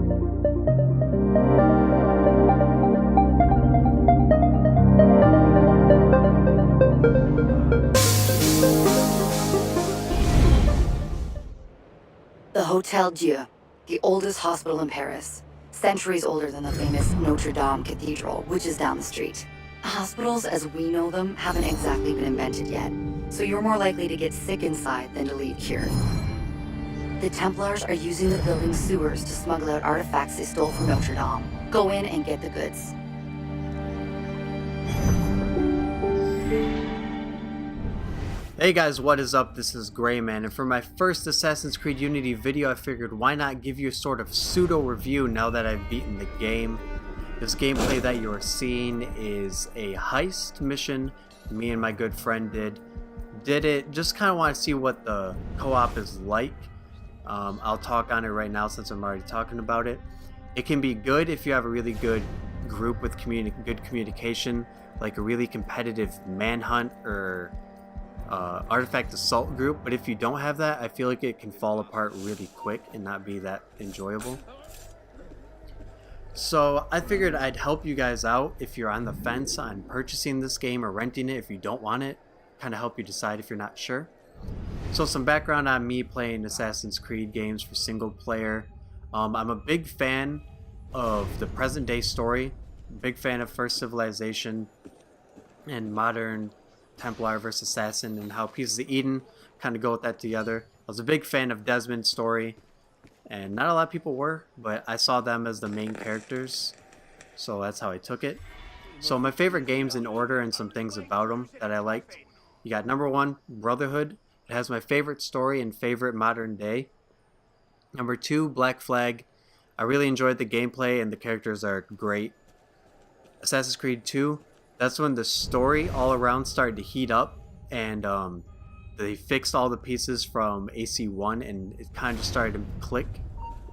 The Hotel Dieu, the oldest hospital in Paris, centuries older than the famous Notre Dame Cathedral, which is down the street. Hospitals, as we know them, haven't exactly been invented yet, so you're more likely to get sick inside than to leave cured. The Templars are using the building's sewers to smuggle out artifacts they stole from Notre Dame. Go in and get the goods. Hey guys, what is up? This is Grayman, and for my first Assassin's Creed Unity video, I figured why not give you a sort of pseudo-review now that I've beaten the game. This gameplay that you are seeing is a heist mission me and my good friend did it, just kind of want to see what the co-op is like. I'll talk on it right now since I'm already talking about it. It can be good if you have a really good group with good communication, like a really competitive manhunt or artifact assault group, but if you don't have that, I feel like it can fall apart really quick and not be that enjoyable. So I figured I'd help you guys out if you're on the fence on purchasing this game or renting it if you don't want it, kind of help you decide if you're not sure. So some background on me playing Assassin's Creed games for single player. I'm a big fan of the present day story, big fan of First Civilization and modern Templar versus Assassin and how Pieces of Eden kind of go with that together. I was a big fan of Desmond's story, and not a lot of people were, but I saw them as the main characters, so that's how I took it. So my favorite games in order and some things about them that I liked. You got number 1, Brotherhood. It has my favorite story and favorite modern day. Number 2, Black Flag. I really enjoyed the gameplay and the characters are great. Assassin's Creed 2. That's when the story all around started to heat up, and they fixed all the pieces from AC1, and it kind of just started to click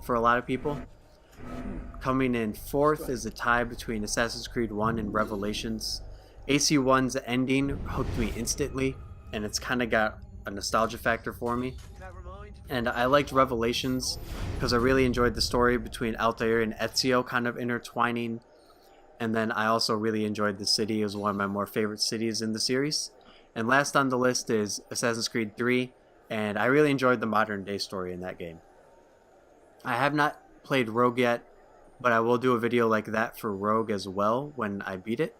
for a lot of people. Coming in 4th is a tie between Assassin's Creed 1 and Revelations. AC1's ending hooked me instantly, and it's kind of got a nostalgia factor for me. And I liked Revelations because I really enjoyed the story between Altair and Ezio kind of intertwining. And then I also really enjoyed the city. It was one of my more favorite cities in the series. And last on the list is Assassin's Creed 3, and I really enjoyed the modern day story in that game. I have not played Rogue yet, but I will do a video like that for Rogue as well when I beat it.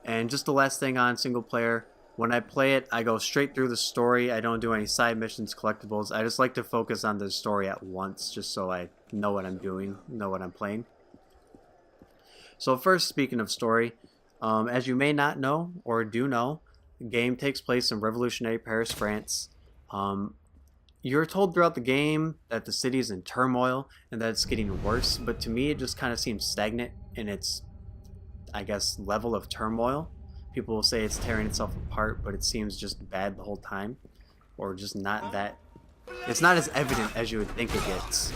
And just the last thing on single player, when I play it, I go straight through the story. I don't do any side missions, collectibles. I just like to focus on the story at once, just so I know what I'm doing, know what I'm playing. So first, speaking of story, as you may not know or do know, the game takes place in revolutionary Paris, France. You're told throughout the game that the city is in turmoil and that it's getting worse, but to me it just kind of seems stagnant in its, I guess, level of turmoil. People will say it's tearing itself apart, but it seems just bad the whole time, or just not that. It's not as evident as you would think it gets.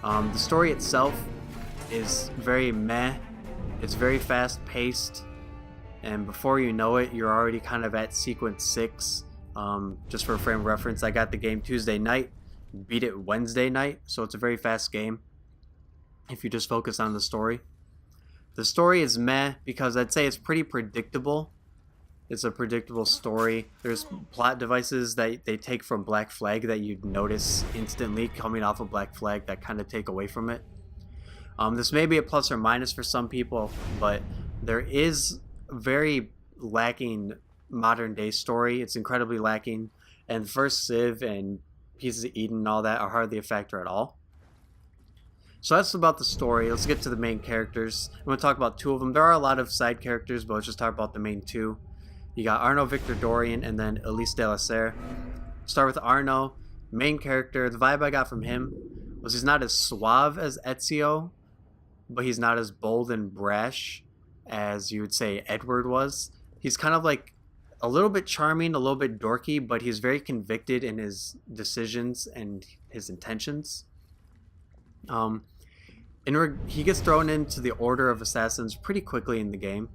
The story itself is very meh. It's very fast paced, and before you know it, you're already kind of at sequence 6. Just for a frame of reference, I got the game Tuesday night, beat it Wednesday night, so it's a very fast game if you just focus on the story. The story is meh because I'd say it's pretty predictable. It's a predictable story. There's plot devices that they take from Black Flag that you'd notice instantly coming off of Black Flag that kind of take away from it. This may be a plus or minus for some people, but there is very lacking modern day story. It's incredibly lacking, and First Civ and Pieces of Eden and all that are hardly a factor at all. So that's about the story. Let's get to the main characters. I'm going to talk about 2 of them. There are a lot of side characters, but let's just talk about the main 2. You got Arno Victor Dorian and then Elise de la Serre. Start with Arno, main character. The vibe I got from him was he's not as suave as Ezio, but he's not as bold and brash as you would say Edward was. He's kind of like a little bit charming, a little bit dorky, but he's very convicted in his decisions and his intentions. He gets thrown into the Order of Assassins pretty quickly in the game.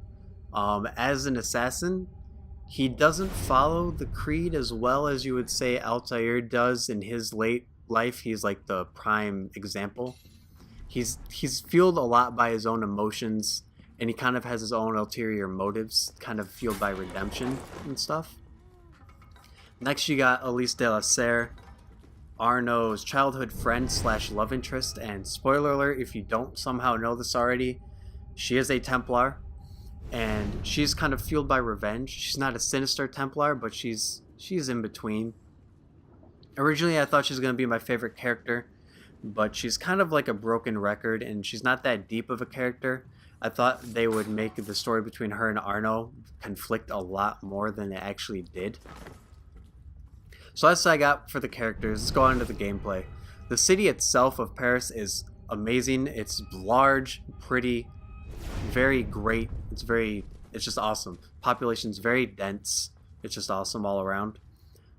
As an assassin, he doesn't follow the creed as well as you would say Altair does in his late life. He's like the prime example. he's fueled a lot by his own emotions, and he kind of has his own ulterior motives, kind of fueled by redemption and stuff. Next, you got Elise de la Serre, Arno's childhood friend slash love interest, and spoiler alert if you don't somehow know this already, she is a Templar, and she's kind of fueled by revenge. She's not a sinister Templar, but she's in between. Originally, I thought she was going to be my favorite character, but she's kind of like a broken record, and she's not that deep of a character. I thought they would make the story between her and Arno conflict a lot more than it actually did. So that's what I got for the characters. Let's go on to the gameplay. The city itself of Paris is amazing. It's large, pretty, very great. It's just awesome. Population's very dense. It's just awesome all around.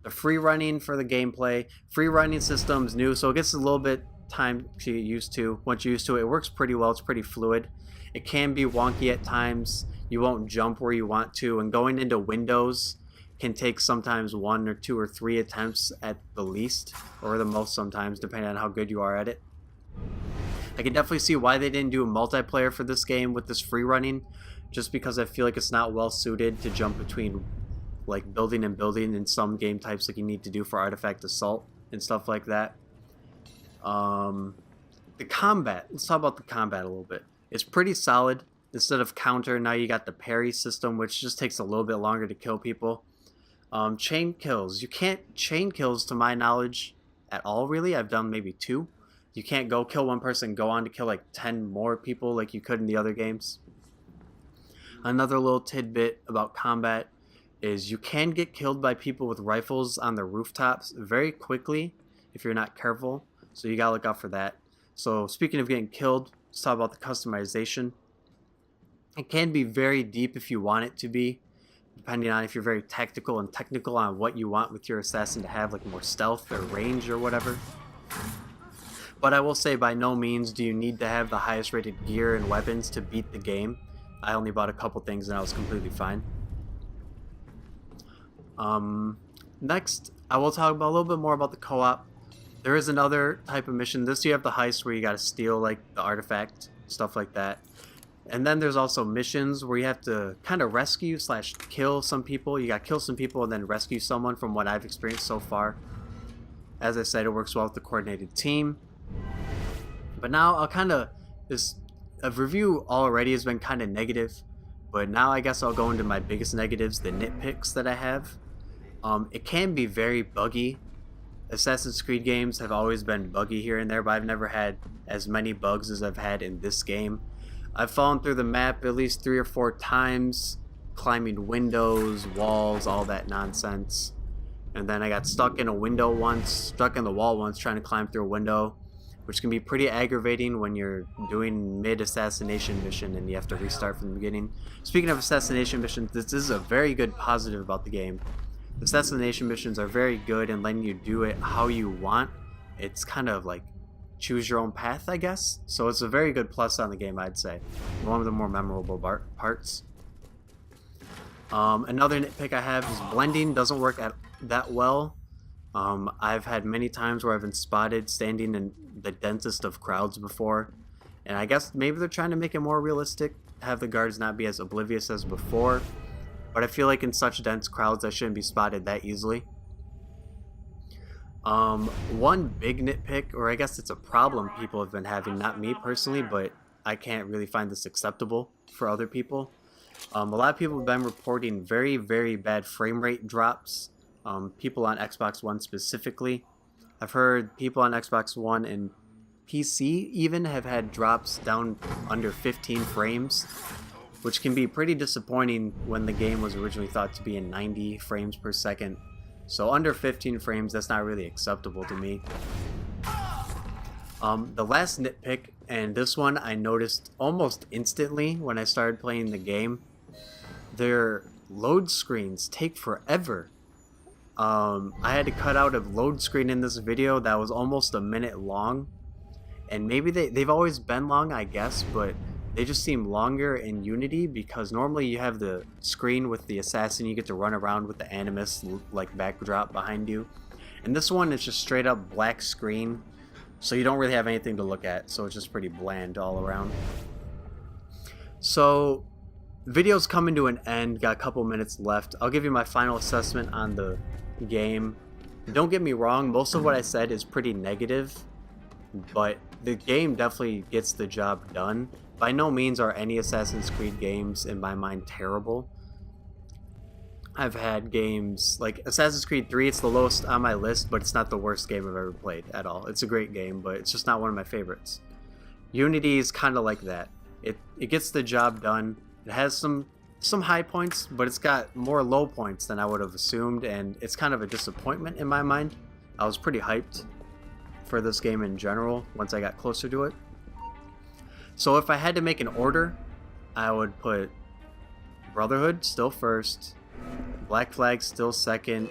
The free running for the gameplay. Free running system's new, so it gets a little bit time to get used to. Once you're used to it, it works pretty well. It's pretty fluid. It can be wonky at times. You won't jump where you want to, and going into windows can take sometimes 1 or 2 or 3 attempts at the least, or the most sometimes, depending on how good you are at it. I can definitely see why they didn't do a multiplayer for this game with this free running, just because I feel like it's not well suited to jump between like building and building in some game types like you need to do for Artifact Assault and stuff like that. The combat, let's talk about the combat a little bit. It's pretty solid. Instead of counter, now you got the parry system, which just takes a little bit longer to kill people. Chain kills. You can't chain kills to my knowledge at all, really. I've done maybe 2. You can't go kill one person, go on to kill like 10 more people like you could in the other games. Another little tidbit about combat is you can get killed by people with rifles on the rooftops very quickly if you're not careful. So you gotta look out for that. So speaking of getting killed, let's talk about the customization. It can be very deep if you want it to be, depending on if you're very tactical and technical on what you want with your assassin to have, like more stealth or range or whatever. But I will say by no means do you need to have the highest rated gear and weapons to beat the game. I only bought a couple things and I was completely fine. Next, I will talk about a little bit more about the co-op. There is another type of mission. This you have the heist where you gotta steal like the artifact, stuff like that. And then there's also missions where you have to kind of rescue slash kill some people. You gotta kill some people and then rescue someone from what I've experienced so far. As I said, it works well with the coordinated team. But now I'll kind of, this review already has been kind of negative, but now I guess I'll go into my biggest negatives, the nitpicks that I have. It can be very buggy. Assassin's Creed games have always been buggy here and there, but I've never had as many bugs as I've had in this game. I've fallen through the map at least 3 or 4 times, climbing windows, walls, all that nonsense. And then I got stuck in a window once, stuck in the wall once trying to climb through a window, which can be pretty aggravating when you're doing mid-assassination mission and you have to restart from the beginning. Speaking of assassination missions, this is a very good positive about the game. The assassination missions are very good and letting you do it how you want. It's kind of like choose your own path, I guess. So it's a very good plus on the game, I'd say. One of the more memorable parts. Another nitpick I have is blending doesn't work that well. I've had many times where I've been spotted standing in the densest of crowds before, and I guess maybe they're trying to make it more realistic, have the guards not be as oblivious as before, but I feel like in such dense crowds I shouldn't be spotted that easily. One big nitpick, or I guess it's a problem people have been having, not me personally, but I can't really find this acceptable for other people. A lot of people have been reporting very, very bad frame rate drops. People on Xbox One specifically. I've heard people on Xbox One and PC even have had drops down under 15 frames, which can be pretty disappointing when the game was originally thought to be in 90 frames per second. So under 15 frames, that's not really acceptable to me. The last nitpick, and this one I noticed almost instantly when I started playing the game, their load screens take forever. I had to cut out a load screen in this video that was almost a minute long, and maybe they've always been long, I guess, but they just seem longer in Unity because normally you have the screen with the assassin, you get to run around with the animus like backdrop behind you, and this one is just straight up black screen So you don't really have anything to look at, so it's just pretty bland all around. So the video's coming to an end, got a couple minutes left. I'll give you my final assessment on the game. Don't get me wrong, most of what I said is pretty negative, but the game definitely gets the job done. By no means are any Assassin's Creed games in my mind terrible. I've had games like Assassin's Creed 3, it's the lowest on my list, but it's not the worst game I've ever played at all. It's a great game, but it's just not one of my favorites. Unity is kind of like that. It gets the job done. It has some high points, but it's got more low points than I would have assumed, and it's kind of a disappointment in my mind. I was pretty hyped for this game in general once I got closer to it. So if I had to make an order, I would put Brotherhood still first, Black Flag still second,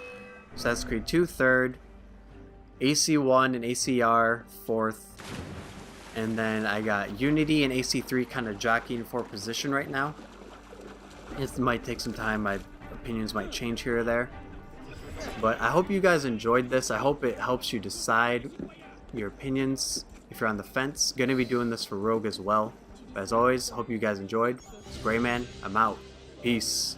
Assassin's Creed 2 third, AC1 and ACR fourth, and then I got Unity and AC3 kind of jockeying for position right now. It might take some time, my opinions might change here or there, but I hope you guys enjoyed this. I hope it helps you decide your opinions if you're on the fence. Gonna be doing this for Rogue as well. But as always, hope you guys enjoyed. It's Gray Man, I'm out. Peace.